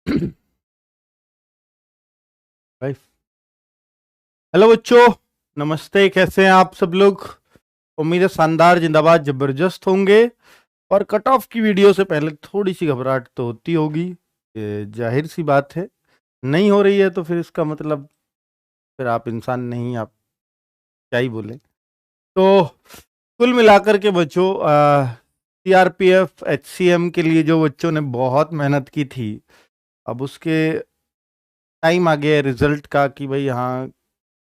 भाई, हेलो बच्चों। नमस्ते, कैसे हैं आप सब लोग? उम्मीद है शानदार, जिंदाबाद, जबरदस्त होंगे। और कट ऑफ की वीडियो से पहले थोड़ी सी घबराहट तो होती होगी, ये जाहिर सी बात है। नहीं हो रही है तो फिर इसका मतलब फिर आप इंसान नहीं, आप क्या ही बोले। तो कुल मिलाकर के बच्चों, सीआरपीएफ एचसीएम के लिए जो बच्चों ने बहुत मेहनत की थी, अब उसके टाइम आ गया है रिजल्ट का कि भाई हाँ,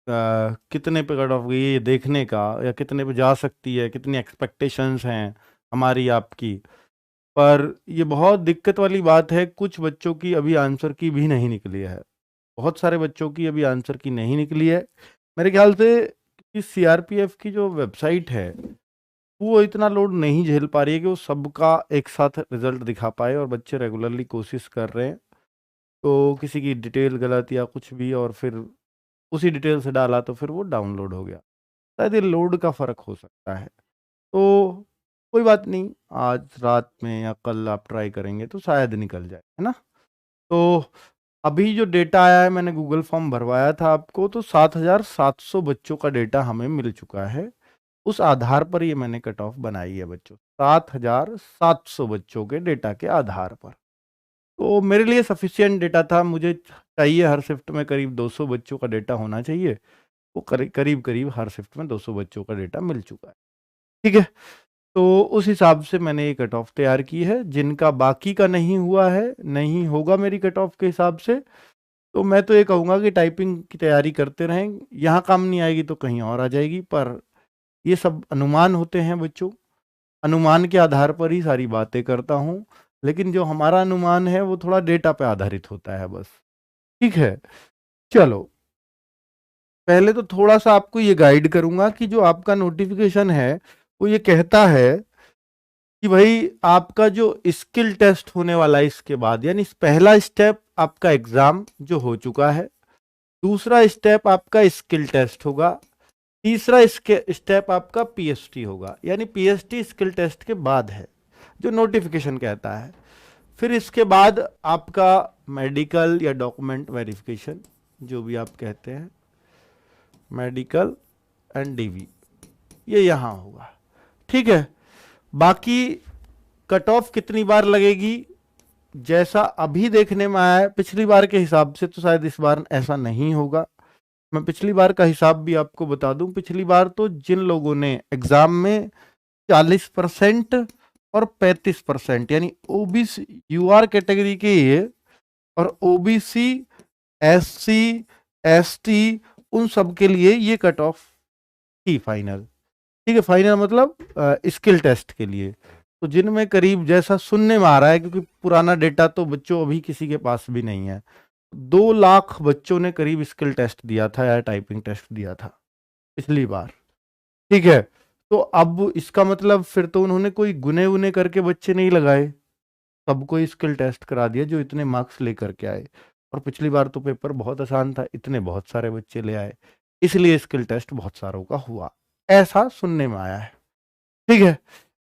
कितने पे कट ऑफ गई है ये देखने का, या कितने पे जा सकती है, कितनी एक्सपेक्टेशंस हैं हमारी आपकी। पर ये बहुत दिक्कत वाली बात है, कुछ बच्चों की अभी आंसर की भी नहीं निकली है। बहुत सारे बच्चों की अभी आंसर की नहीं निकली है मेरे ख्याल से। इस सीआरपीएफ की जो वेबसाइट है वो इतना लोड नहीं झेल पा रही है कि वो सबका एक साथ रिजल्ट दिखा पाए, और बच्चे रेगुलरली कोशिश कर रहे हैं। तो किसी की डिटेल गलत या कुछ भी, और फिर उसी डिटेल से डाला तो फिर वो डाउनलोड हो गया। शायद ये लोड का फ़र्क हो सकता है। तो कोई बात नहीं, आज रात में या कल आप ट्राई करेंगे तो शायद निकल जाए, है ना? तो अभी जो डेटा आया है, मैंने गूगल फॉर्म भरवाया था आपको, तो 7,700 बच्चों का डेटा हमें मिल चुका है। उस आधार पर ये मैंने कट ऑफ बनाई है बच्चों, 7,700 बच्चों के डेटा के आधार पर। तो मेरे लिए सफिशिएंट डेटा था। मुझे चाहिए हर शिफ्ट में करीब 200 बच्चों का डेटा होना चाहिए। वो करीब करीब हर शिफ्ट में 200 बच्चों का डेटा मिल चुका है। ठीक है, तो उस हिसाब से मैंने ये कट ऑफ तैयार की है। जिनका बाकी का नहीं हुआ है, नहीं होगा मेरी कट ऑफ के हिसाब से, तो मैं तो ये कहूँगा कि टाइपिंग की तैयारी करते रहें। यहाँ काम नहीं आएगी तो कहीं और आ जाएगी। पर ये सब अनुमान होते हैं बच्चों, अनुमान के आधार पर ही सारी बातें करता हूँ। लेकिन जो हमारा अनुमान है वो थोड़ा डेटा पे आधारित होता है बस। ठीक है, चलो पहले तो थोड़ा सा आपको ये गाइड करूंगा कि जो आपका नोटिफिकेशन है वो ये कहता है कि भाई आपका जो स्किल टेस्ट होने वाला है इसके बाद, यानी पहला स्टेप आपका एग्जाम जो हो चुका है, दूसरा स्टेप आपका स्किल टेस्ट होगा, तीसरा स्टेप आपका पीएसटी होगा। यानी पीएसटी स्किल टेस्ट के बाद है, जो नोटिफिकेशन कहता है। फिर इसके बाद आपका मेडिकल या डॉक्यूमेंट वेरिफिकेशन, जो भी आप कहते हैं, मेडिकल एंड डीवी, ये यहाँ होगा। ठीक है, बाकी कट ऑफ कितनी बार लगेगी, जैसा अभी देखने में आया है पिछली बार के हिसाब से, तो शायद इस बार ऐसा नहीं होगा। मैं पिछली बार का हिसाब भी आपको बता दूं। पिछली बार तो जिन लोगों ने एग्जाम में 40% और 35%, यानी ओबीसी यूआर कैटेगरी के ये, और ओबीसी, एससी, एसटी, उन सब के लिए ये कट ऑफ थी फाइनल। ठीक है, फाइनल मतलब स्किल टेस्ट के लिए। तो जिनमें करीब, जैसा सुनने में आ रहा है, क्योंकि पुराना डेटा तो बच्चों अभी किसी के पास भी नहीं है, 2 लाख बच्चों ने करीब स्किल टेस्ट दिया था या टाइपिंग टेस्ट दिया था पिछली बार। ठीक है, तो अब इसका मतलब फिर तो उन्होंने कोई गुने उने करके बच्चे नहीं लगाए, सबको स्किल टेस्ट करा दिया जो इतने मार्क्स लेकर के आए। और पिछली बार तो पेपर बहुत आसान था, इतने बहुत सारे बच्चे ले आए, इसलिए स्किल टेस्ट बहुत सारों का हुआ, ऐसा सुनने में आया है। ठीक है,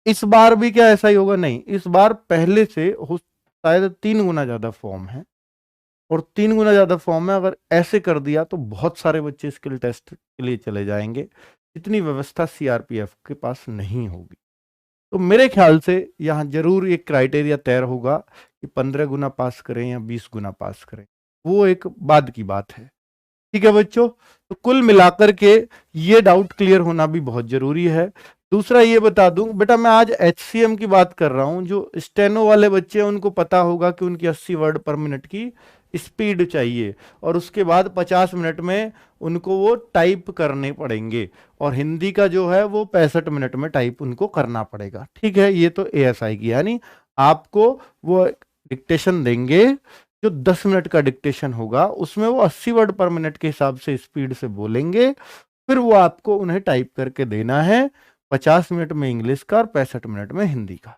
इस बार भी क्या ऐसा ही होगा? नहीं, इस बार पहले से हो शायद 3 गुना ज्यादा फॉर्म है, और 3 गुना ज्यादा फॉर्म है। अगर ऐसे कर दिया तो बहुत सारे बच्चे स्किल टेस्ट के लिए चले जाएंगे। इतनी व्यवस्था सीआरपीएफ के पास नहीं होगी। तो मेरे ख्याल से यहाँ जरूर एक क्राइटेरिया तय होगा कि 15 गुना पास करें या 20 गुना पास करें, वो एक बाद की बात है। ठीक है बच्चों, तो कुल मिलाकर के ये डाउट क्लियर होना भी बहुत जरूरी है। दूसरा ये बता दूं बेटा, मैं आज एचसीएम की बात कर रहा हूं। जो स्टेनो वाले बच्चे हैं उनको पता होगा कि उनकी 80 वर्ड पर मिनट की स्पीड चाहिए, और उसके बाद 50 मिनट में उनको वो टाइप करने पड़ेंगे, और हिंदी का जो है वो 65 मिनट में टाइप उनको करना पड़ेगा। ठीक है, ये तो एएसआई की, यानी आपको वो डिक्टेशन देंगे, जो 10 मिनट का डिक्टेशन होगा उसमें वो 80 वर्ड पर मिनट के हिसाब से स्पीड से बोलेंगे, फिर वो आपको उन्हें टाइप करके देना है, 50 मिनट में इंग्लिश का और 65 मिनट में हिंदी का।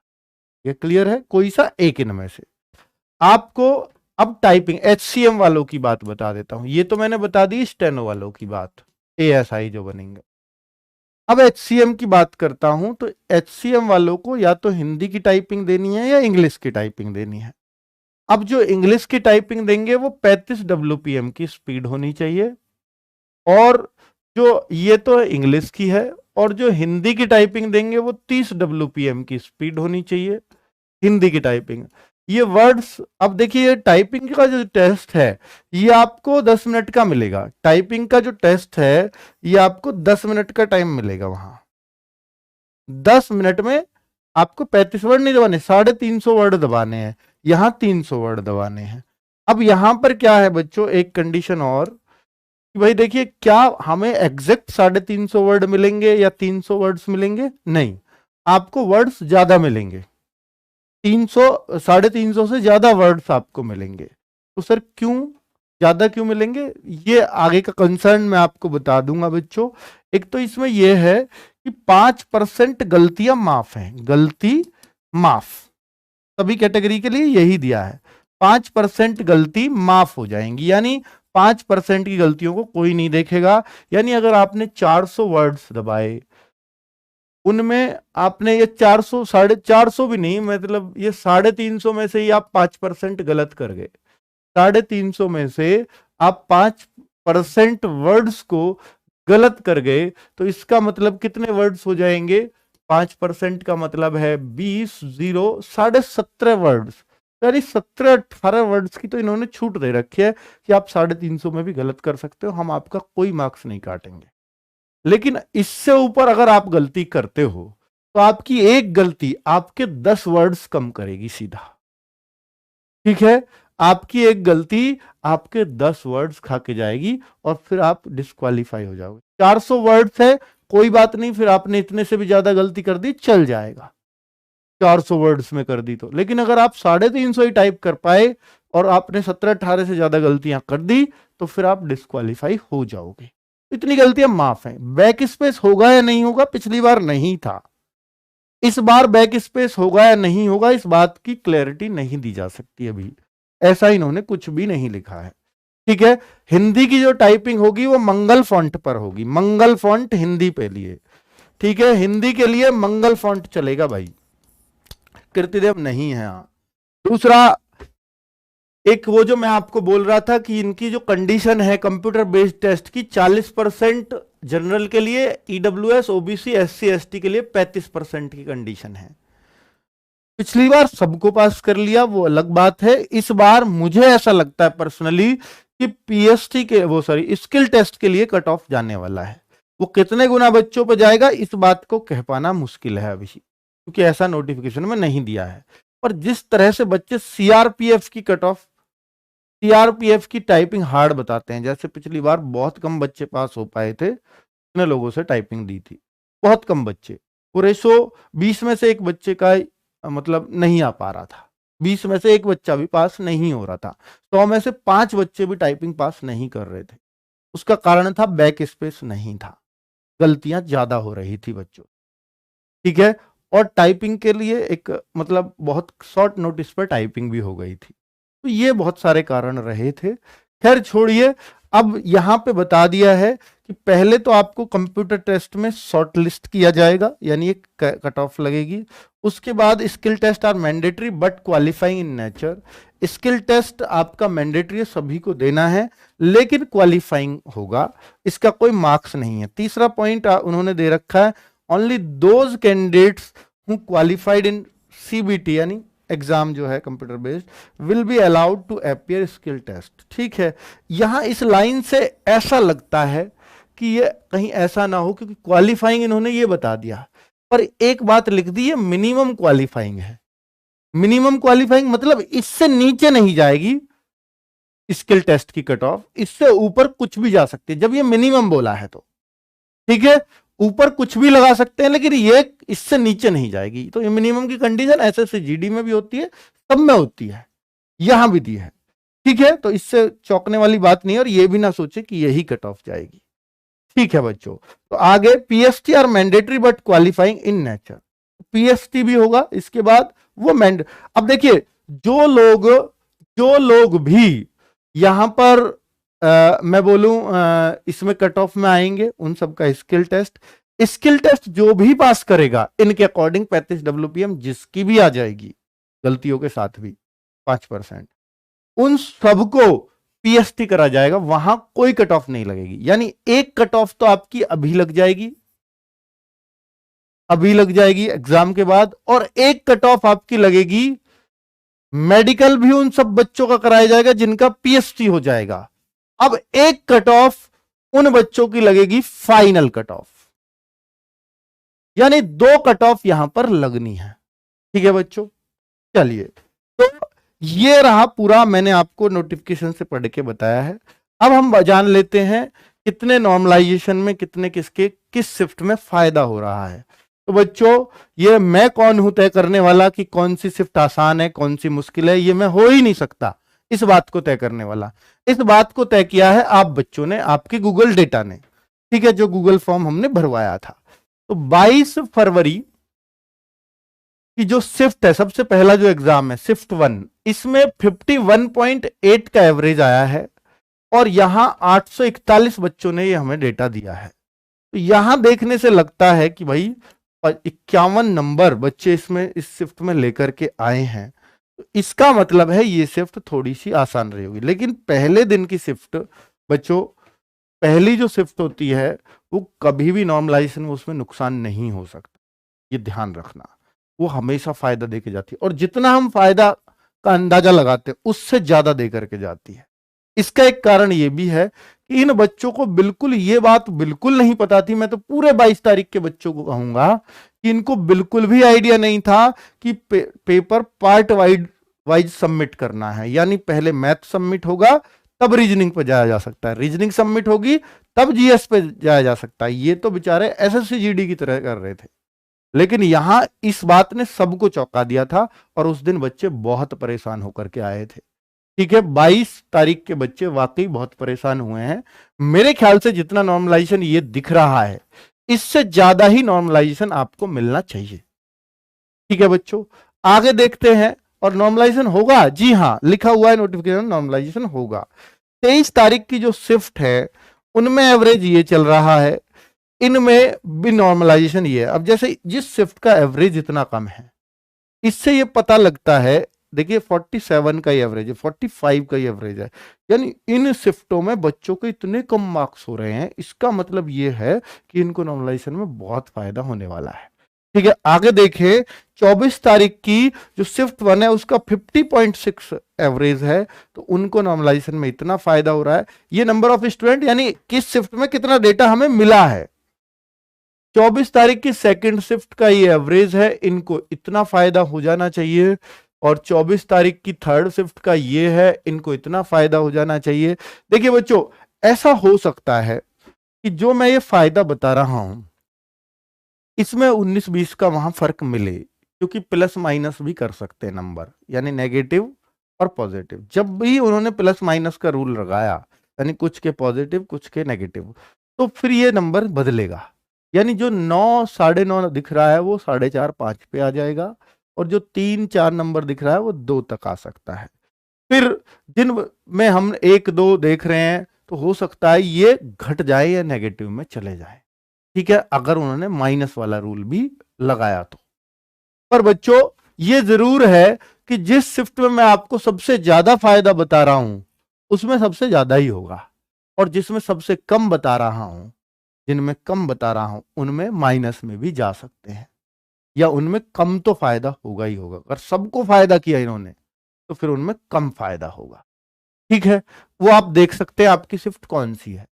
ये क्लियर है? कोई सा एक इनमें से आपको। अब टाइपिंग एचसीएम वालों की बात बता देता हूं। ये तो मैंने बता दी स्टेनो वालों की बात, एएसआई जो बनेंगे। अब एचसीएम की बात करता हूं, तो एचसीएम वालों को या तो हिंदी की टाइपिंग देनी है या इंग्लिश की टाइपिंग देनी है। अब जो इंग्लिश की टाइपिंग देंगे वो 35 WPM की स्पीड होनी चाहिए, और जो ये तो इंग्लिश की है, और जो हिंदी की टाइपिंग देंगे वो 30 WPM की स्पीड होनी चाहिए, हिंदी की टाइपिंग। ये वर्ड्स, अब देखिए ये टाइपिंग का जो टेस्ट है ये आपको 10 मिनट का मिलेगा। टाइपिंग का जो टेस्ट है ये आपको 10 मिनट का टाइम मिलेगा। वहां 10 मिनट में आपको 35 वर्ड नहीं दबाने, 350 वर्ड दबाने हैं, यहां 300 वर्ड दबाने हैं। अब यहां पर क्या है बच्चों, एक कंडीशन और कि भाई देखिए, क्या हमें एग्जैक्ट 350 वर्ड मिलेंगे या 300 वर्ड्स मिलेंगे? नहीं, आपको वर्ड्स ज्यादा मिलेंगे, 300 350 से ज्यादा वर्ड्स आपको मिलेंगे। तो सर क्यों ज्यादा क्यों मिलेंगे, ये आगे का कंसर्न मैं आपको बता दूंगा बच्चों। एक तो इसमें यह है कि 5% गलतियां माफ हैं, गलती माफ, सभी कैटेगरी के लिए यही दिया है, 5% गलती माफ हो जाएंगी, यानी 5% की गलतियों को कोई नहीं देखेगा। यानी अगर आपने 400 वर्ड्स दबाए, उनमें आपने ये 400 450 भी नहीं, मतलब ये 350 में से ही आप 5% गलत कर गए, 350 में से आप 5% वर्ड्स को गलत कर गए, तो इसका मतलब कितने वर्ड्स हो जाएंगे? 5% का मतलब है 20 0 17.5 वर्ड्स, यानी 17-18 वर्ड्स की तो इन्होंने छूट दे रखी है कि आप 350 में भी गलत कर सकते हो, हम आपका कोई मार्क्स नहीं काटेंगे। लेकिन इससे ऊपर अगर आप गलती करते हो तो आपकी एक गलती आपके 10 वर्ड्स कम करेगी सीधा, ठीक है? आपकी एक गलती आपके 10 वर्ड्स खा के जाएगी और फिर आप डिस्क्वालीफाई हो जाओगे। 400 वर्ड्स है, कोई बात नहीं, फिर आपने इतने से भी ज्यादा गलती कर दी, चल जाएगा, 400 वर्ड्स में कर दी तो। लेकिन अगर आप 350 ही टाइप कर पाए और आपने 17-18 से ज्यादा गलतियां कर दी, तो फिर आप डिस्क्वालीफाई हो जाओगे। इतनी गलतियां माफ हैं। बैक स्पेस होगा या नहीं होगा, पिछली बार नहीं था, इस बार बैक स्पेस होगा या नहीं होगा, इस बात की क्लैरिटी नहीं दी जा सकती अभी, ऐसा इन्होंने कुछ भी नहीं लिखा है, ठीक है? हिंदी की जो टाइपिंग होगी वो मंगल फॉन्ट पर होगी, मंगल फॉन्ट हिंदी पे लिए, ठीक है? हिंदी के लिए मंगल फॉन्ट चलेगा भाई, कीर्तिदेव नहीं है। हाँ, दूसरा, एक वो जो मैं आपको बोल रहा था कि इनकी जो कंडीशन है कंप्यूटर बेस्ड टेस्ट की, 40% जनरल के लिए, ईडब्ल्यूएस ओबीसी एससी एसटी के लिए 35% की कंडीशन है। पिछली बार सबको पास कर लिया, वो अलग बात है। इस बार मुझे ऐसा लगता है पर्सनली कि पीएसटी के स्किल टेस्ट के लिए कट ऑफ जाने वाला है। वो कितने गुना बच्चों पर जाएगा इस बात को कह पाना मुश्किल है अभी, क्योंकि ऐसा नोटिफिकेशन में नहीं दिया है। पर जिस तरह से बच्चे सीआरपीएफ की कट ऑफ, सीआरपीएफ की टाइपिंग हार्ड बताते हैं, जैसे पिछली बार बहुत कम बच्चे पास हो पाए थे, इतने लोगों से टाइपिंग दी थी, बहुत कम बच्चे, पूरे 120 में से एक बच्चे का मतलब नहीं आ पा रहा था, 20 में से एक बच्चा भी पास नहीं हो रहा था, 100 में से 5 बच्चे भी टाइपिंग पास नहीं कर रहे थे। उसका कारण था बैक स्पेस नहीं था, गलतियां ज्यादा हो रही थी बच्चों, ठीक है? और टाइपिंग के लिए एक मतलब बहुत शॉर्ट नोटिस पर टाइपिंग भी हो गई थी, तो ये बहुत सारे कारण रहे थे। खैर छोड़िए, अब यहां पे बता दिया है कि पहले तो आपको कंप्यूटर टेस्ट में शॉर्ट लिस्ट किया जाएगा, यानी एक कट ऑफ लगेगी। उसके बाद skill test are mandatory but qualifying in nature. Skill test आपका मैंडेटरी है, सभी को देना है, लेकिन क्वालिफाइंग होगा, इसका कोई मार्क्स नहीं है। तीसरा पॉइंट उन्होंने दे रखा है, only those candidates who qualified in CBT यानी एग्जाम जो है computer based will be allowed to appear skill test, ठीक है? यहां इस लाइन से ऐसा लगता है कि ये कहीं ऐसा ना हो, क्योंकि क्वालिफाइंग इन्होंने ये बता दिया, पर एक बात लिख दी है, मिनिमम क्वालिफाइंग है। मिनिमम क्वालिफाइंग मतलब इससे नीचे नहीं जाएगी स्किल टेस्ट की कट ऑफ, इससे ऊपर कुछ भी जा सकती है जब ये मिनिमम बोला है तो, ठीक है? ऊपर कुछ भी लगा सकते हैं, लेकिन ये इससे नीचे नहीं जाएगी। तो ये मिनिमम की कंडीशन एसएससी जीडी में भी होती है, सब में होती है, यहां भी दी है, ठीक है? तो इससे चौंकने वाली बात नहीं है, और ये भी ना सोचे कि यही कट ऑफ जाएगी, ठीक है बच्चों? तो आगे PST are mandatory but qualifying in nature, PST भी होगा, इसके बाद वो अब देखिए, जो लोग भी यहां पर मैं बोलूं इसमें कट ऑफ में आएंगे, उन सबका स्किल टेस्ट जो भी पास करेगा इनके अकॉर्डिंग 35 WPM जिसकी भी आ जाएगी, गलतियों के साथ भी 5%, उन सबको पीएसटी करा जाएगा, वहां कोई कट ऑफ नहीं लगेगी। यानी एक कट ऑफ तो आपकी अभी लग जाएगी, अभी लग जाएगी एग्जाम के बाद, और एक कट ऑफ आपकी लगेगी, मेडिकल भी उन सब बच्चों का कराया जाएगा जिनका पीएसटी हो जाएगा। अब एक कट ऑफ उन बच्चों की लगेगी फाइनल कट ऑफ, यानी दो कट ऑफ यहां पर लगनी है। ठीक है बच्चों, चलिए, तो ये रहा पूरा, मैंने आपको नोटिफिकेशन से पढ़ के बताया है। अब हम जान लेते हैं कितने नॉर्मलाइजेशन में कितने किसके किस शिफ्ट में फायदा हो रहा है। तो बच्चों, ये मैं कौन हूं तय करने वाला कि कौन सी शिफ्ट आसान है कौन सी मुश्किल है, ये मैं हो ही नहीं सकता इस बात को तय करने वाला। इस बात को तय किया है आप बच्चों ने, आपके गूगल डेटा ने, ठीक है, जो गूगल फॉर्म हमने भरवाया था। तो 22 फरवरी की जो शिफ्ट है, सबसे पहला जो एग्जाम है शिफ्ट 1, इसमें 51.8 का एवरेज आया है, और यहां 841 बच्चों ने ये हमें डेटा दिया है। तो यहां देखने से लगता है कि भाई 51 नंबर बच्चे इसमें इस शिफ्ट में लेकर के आए हैं, तो इसका मतलब है ये शिफ्ट थोड़ी सी आसान रही होगी। लेकिन पहले दिन की शिफ्ट बच्चों, पहली जो शिफ्ट होती है वो कभी भी नॉर्मलाइजेशन में उसमें नुकसान नहीं हो सकता, ये ध्यान रखना, वो हमेशा फायदा देके जाती है, और जितना हम फायदा का अंदाजा लगाते हैं उससे ज्यादा दे करके जाती है। इसका एक कारण ये भी है कि इन बच्चों को बिल्कुल ये बात बिल्कुल नहीं पता थी, मैं तो पूरे 22 तारीख के बच्चों को कहूंगा कि इनको बिल्कुल भी आइडिया नहीं था कि पेपर पार्ट वाइज सबमिट करना है। यानी पहले मैथ सबमिट होगा तब रीजनिंग पे जाया जा सकता है, रीजनिंग सबमिट होगी तब जीएस पे जाया जा सकता है। ये तो बेचारे एसएससी जीडी की तरह कर रहे थे, लेकिन यहां इस बात ने सबको चौंका दिया था, और उस दिन बच्चे बहुत परेशान होकर के आए थे। ठीक है, 22 तारीख के बच्चे वाकई बहुत परेशान हुए हैं। मेरे ख्याल से जितना नॉर्मलाइजेशन ये दिख रहा है, इससे ज्यादा ही नॉर्मलाइजेशन आपको मिलना चाहिए। ठीक है बच्चों, आगे देखते हैं। और नॉर्मलाइजेशन होगा, जी हाँ, लिखा हुआ है नोटिफिकेशन, नॉर्मलाइजेशन होगा। 23 तारीख की जो शिफ्ट है उनमें एवरेज ये चल रहा है, इनमें भी नॉर्मलाइजेशन ये है। अब जैसे जिस शिफ्ट का एवरेज इतना कम है, इससे ये पता लगता है, देखिए 47 का ही एवरेज है, 45 का ही एवरेज है, यानी इन शिफ्टों में बच्चों के इतने कम मार्क्स हो रहे हैं, इसका मतलब ये है कि इनको नॉर्मलाइजेशन में बहुत फायदा होने वाला है। ठीक है, आगे देखें, 24 तारीख की जो शिफ्ट 1 है उसका 50.6 एवरेज है, तो उनको नॉर्मलाइजेशन में इतना फायदा हो रहा है। ये नंबर ऑफ स्टूडेंट, यानी किस शिफ्ट में कितना डेटा हमें मिला है। 24 तारीख की सेकंड शिफ्ट का ये एवरेज है, इनको इतना फायदा हो जाना चाहिए, और 24 तारीख की थर्ड शिफ्ट का ये है, इनको इतना फायदा हो जाना चाहिए। देखिए बच्चों, ऐसा हो सकता है कि जो मैं ये फायदा बता रहा हूं इसमें 19-20 का वहां फर्क मिले, क्योंकि प्लस माइनस भी कर सकते हैं नंबर, यानी नेगेटिव और पॉजिटिव। जब भी उन्होंने प्लस माइनस का रूल लगाया, यानी कुछ के पॉजिटिव कुछ के नेगेटिव, तो फिर ये नंबर बदलेगा। यानी जो 9, 9.5 दिख रहा है वो 4.5, 5 पे आ जाएगा, और जो 3, 4 नंबर दिख रहा है वो 2 तक आ सकता है। फिर जिन में हम 1, 2 देख रहे हैं, तो हो सकता है ये घट जाए या नेगेटिव में चले जाए। ठीक है, अगर उन्होंने माइनस वाला रूल भी लगाया तो। पर बच्चों, ये जरूर है कि जिस शिफ्ट में मैं आपको सबसे ज्यादा फायदा बता रहा हूं उसमें सबसे ज्यादा ही होगा, और जिसमें सबसे कम बता रहा हूं, जिनमें कम बता रहा हूं, उनमें माइनस में भी जा सकते हैं, या उनमें कम तो फायदा होगा ही होगा। अगर सबको फायदा किया इन्होंने तो फिर उनमें कम फायदा होगा। ठीक है, वो आप देख सकते हैं आपकी शिफ्ट कौन सी है।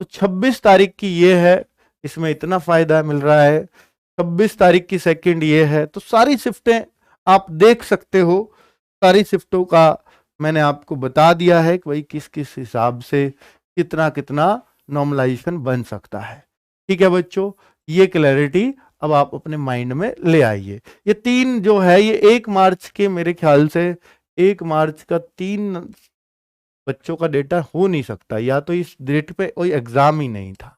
तो 26 तारीख की ये है, इसमें इतना फायदा मिल रहा है। 26 तारीख की सेकंड ये है। तो सारी शिफ्टें आप देख सकते हो, सारी शिफ्टों का मैंने आपको बता दिया है कि भाई किस किस हिसाब से कितना कितना नॉर्मलाइजेशन बन सकता है। ठीक है बच्चों, ये क्लैरिटी अब आप अपने माइंड में ले आइए। ये 3 जो है, ये 1 मार्च के, मेरे ख्याल से 1 मार्च का 3 बच्चों का डेटा हो नहीं सकता, या तो इस डेट पे कोई एग्जाम ही नहीं था।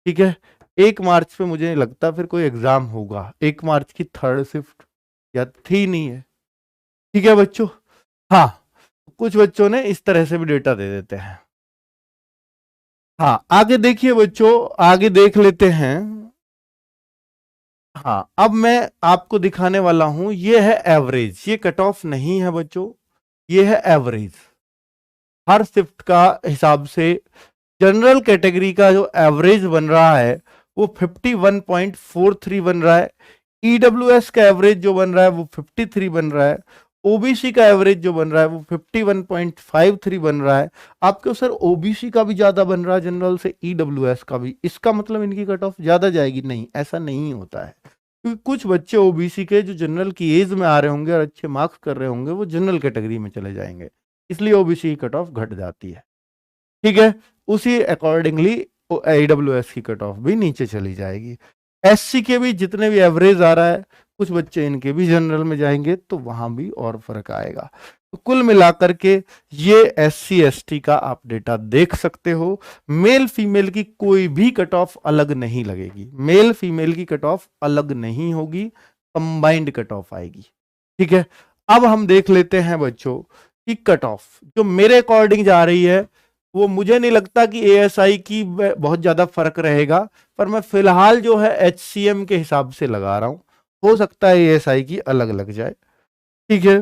ठीक है, 1 मार्च पे मुझे नहीं लगता फिर कोई एग्जाम होगा, 1 मार्च की थर्ड शिफ्ट या थी नहीं है। ठीक है बच्चों, हाँ, कुछ बच्चों ने इस तरह से भी डेटा दे देते हैं। हाँ, आगे देखिए बच्चों, आगे देख लेते हैं। हाँ, अब मैं आपको दिखाने वाला हूं, ये है एवरेज, ये कट ऑफ नहीं है बच्चों, ये है एवरेज। हर शिफ्ट का हिसाब से जनरल कैटेगरी का जो एवरेज बन रहा है वो 51.43 बन रहा है। ईडब्ल्यूएस का एवरेज जो बन रहा है वो 53 बन रहा है। ओबीसी का एवरेज जो बन रहा है वो 51.53 बन रहा है। आपके सर ओबीसी का भी ज्यादा बन रहा है जनरल से, ईडब्ल्यूएस का भी, इसका मतलब इनकी कट ऑफ ज्यादा जाएगी? नहीं, ऐसा नहीं होता है। क्योंकि कुछ बच्चे ओबीसी के जो जनरल की एज में आ रहे होंगे और अच्छे मार्क्स कर रहे होंगे वो जनरल कैटेगरी में चले जाएंगे, इसलिए ओबीसी की कट ऑफ घट जाती है। ठीक है, उसी अकॉर्डिंगली ईडब्ल्यूएस की कट ऑफ भी नीचे चली जाएगी। एससी के भी जितने भी एवरेज आ रहा है, कुछ बच्चे इनके भी जनरल में जाएंगे तो वहां भी और फर्क आएगा। तो कुल मिलाकर के ये एससी एसटी का आप डेटा देख सकते हो। मेल फीमेल की कोई भी कट ऑफ अलग नहीं लगेगी, मेल फीमेल की कट ऑफ अलग नहीं होगी, कंबाइंड कट ऑफ आएगी। ठीक है, अब हम देख लेते हैं बच्चों कि कट ऑफ जो मेरे अकॉर्डिंग जा रही है वो मुझे नहीं लगता कि एएसआई की बहुत ज्यादा फर्क रहेगा, पर मैं फिलहाल जो है एचसीएम के हिसाब से लगा रहा हूं, हो सकता है एएसआई की अलग लग जाए। ठीक है,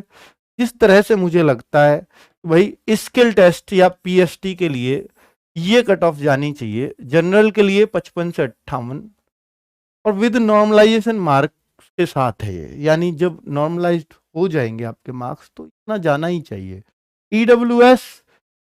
जिस तरह से मुझे लगता है भाई स्किल टेस्ट या पीएसटी के लिए ये कट ऑफ जानी चाहिए। जनरल के लिए 55 से 58 और विद नॉर्मलाइजेशन मार्क्स के साथ है ये, यानी जब नॉर्मलाइज्ड हो जाएंगे आपके मार्क्स तो इतना जाना ही चाहिए। ईडब्ल्यूएस,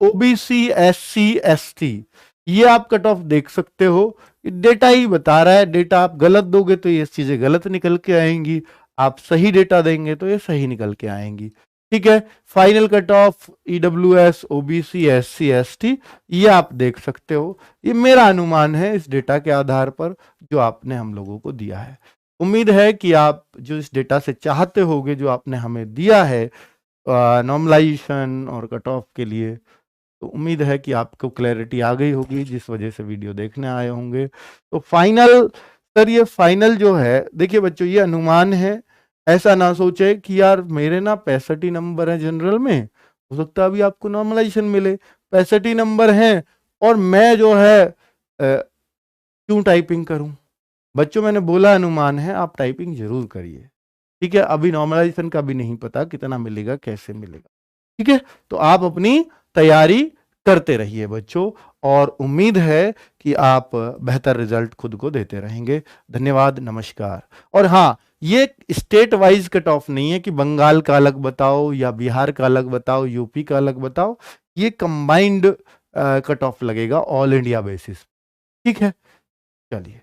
ओबीसी, एससी, एसटी, ये आप कट ऑफ देख सकते हो, डेटा ही बता रहा है। डेटा आप गलत दोगे तो ये चीजें गलत निकल के आएंगी, आप सही डेटा देंगे तो ये सही निकल के आएंगी। ठीक है, final cut off EWS, OBC, SC, ST ये आप देख सकते हो। ये मेरा अनुमान है इस डेटा के आधार पर जो आपने हम लोगों को दिया है। उम्मीद है कि आप जो इस डेटा से चाहते होगे, जो आपने हमें दिया है नॉर्मलाइजेशन और कट ऑफ के लिए, तो उम्मीद है कि आपको क्लैरिटी आ गई होगी जिस वजह से वीडियो देखने आए होंगे। तो फाइनल सर, ये फाइनल जो है, देखिए बच्चों ये अनुमान है, ऐसा ना सोचे कि यार मेरे ना 65 ही नंबर है जनरल में, हो सकता है अभी आपको नॉर्मलाइजेशन मिले, 65 ही नंबर हैं और मैं जो है क्यों टाइपिंग करूं? बच्चों मैंने बोला अनुमान है, आप टाइपिंग जरूर करिए। ठीक है, अभी नॉर्मलाइजेशन का भी नहीं पता कितना मिलेगा, कैसे मिलेगा। ठीक है, तो आप अपनी तैयारी करते रहिए बच्चों, और उम्मीद है कि आप बेहतर रिजल्ट खुद को देते रहेंगे। धन्यवाद, नमस्कार। और हाँ, ये स्टेट वाइज कट ऑफ नहीं है कि बंगाल का अलग बताओ या बिहार का अलग बताओ, यूपी का अलग बताओ, ये कंबाइंड कट ऑफ लगेगा ऑल इंडिया बेसिस। ठीक है, चलिए।